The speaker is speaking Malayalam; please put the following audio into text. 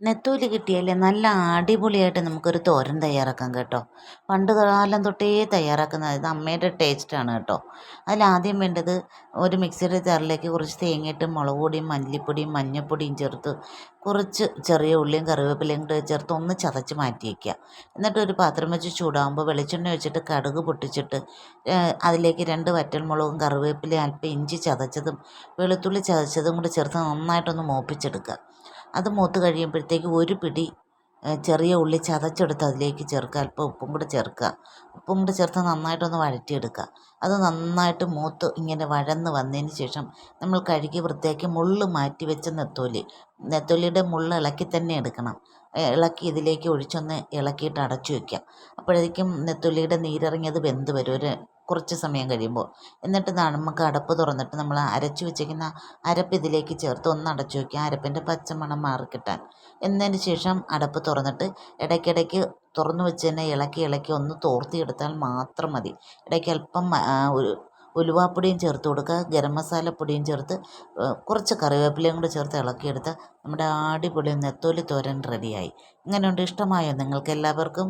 നെത്തോലി കിട്ടിയാൽ നല്ല അടിപൊളിയായിട്ട് നമുക്കൊരു തോരൻ തയ്യാറാക്കാം കേട്ടോ. പണ്ട് കാലം തൊട്ടേ തയ്യാറാക്കുന്നത് ഇത് അമ്മയുടെ ടേസ്റ്റാണ് കേട്ടോ. അതിലാദ്യം വേണ്ടത് ഒരു മിക്സിയുടെ ജാറിലേക്ക് കുറച്ച് തേങ്ങയിട്ട് മുളക് പൊടിയും മല്ലിപ്പൊടിയും മഞ്ഞൾപ്പൊടിയും ചേർത്ത് കുറച്ച് ചെറിയ ഉള്ളിയും കറിവേപ്പിലയും കൂടെ ചേർത്ത് ഒന്ന് ചതച്ച് മാറ്റി വയ്ക്കുക. എന്നിട്ട് ഒരു പാത്രം വെച്ച് ചൂടാകുമ്പോൾ വെളിച്ചെണ്ണ വെച്ചിട്ട് കടുക് പൊട്ടിച്ചിട്ട് അതിലേക്ക് 2 വറ്റൽമുളകും കറിവേപ്പിലയും അല്പം ഇഞ്ചി ചതച്ചതും വെളുത്തുള്ളി ചതച്ചതും കൂടി ചേർത്ത് നന്നായിട്ടൊന്ന് മൂപ്പിച്ചെടുക്കുക. അത് മൂത്ത് കഴിയുമ്പോഴത്തേക്ക് ഒരു പിടി ചെറിയ ഉള്ളി ചതച്ചെടുത്ത് അതിലേക്ക് ചേർക്കുക. അല്പം ഉപ്പും കൂടെ ചേർക്കുക. ഉപ്പും കൂടെ ചേർത്ത് നന്നായിട്ടൊന്ന് വഴറ്റിയെടുക്കുക. അത് നന്നായിട്ട് മൂത്ത് ഇങ്ങനെ വഴന്ന് വന്നതിന് ശേഷം നമ്മൾ കഴുകി വൃത്തിയാക്കി മുള്ള് മാറ്റി വെച്ച നെത്തോലിയുടെ മുള്ള് ഇളക്കി തന്നെ എടുക്കണം. ഇളക്കി ഇതിലേക്ക് ഒഴിച്ചൊന്ന് ഇളക്കിയിട്ട് അടച്ചു വയ്ക്കുക. അപ്പോഴേക്കും നെത്തോലിയുടെ നീരിറങ്ങിയത് വെന്ത് വരും കുറച്ച് സമയം കഴിയുമ്പോൾ. എന്നിട്ട് നമുക്ക് അടപ്പ് തുറന്നിട്ട് നമ്മൾ അരച്ചു വെച്ചിരിക്കുന്ന അരപ്പ് ഇതിലേക്ക് ചേർത്ത് ഒന്ന് അടച്ചു വയ്ക്കുക, അരപ്പിൻ്റെ പച്ചമണം മാറിക്കിട്ടാൻ. എന്നതിന് ശേഷം അടപ്പ് തുറന്നിട്ട് ഇടയ്ക്കിടയ്ക്ക് തുറന്നു വെച്ച് തന്നെ ഇളക്കി ഇളക്കി ഒന്ന് തോർത്തിയെടുത്താൽ മാത്രം മതി. ഇടയ്ക്ക് അല്പം ഉലുവാപ്പൊടിയും ചേർത്ത് കൊടുക്കുക, ഗരം മസാലപ്പൊടിയും ചേർത്ത് കുറച്ച് കറിവേപ്പിലയും കൂടി ചേർത്ത് ഇളക്കിയെടുത്താൽ നമ്മുടെ അടിപൊളി നെത്തോലി തോരൻ റെഡിയായി. ഇങ്ങനെയുണ്ട്, ഇഷ്ടമായോ നിങ്ങൾക്ക് എല്ലാവർക്കും?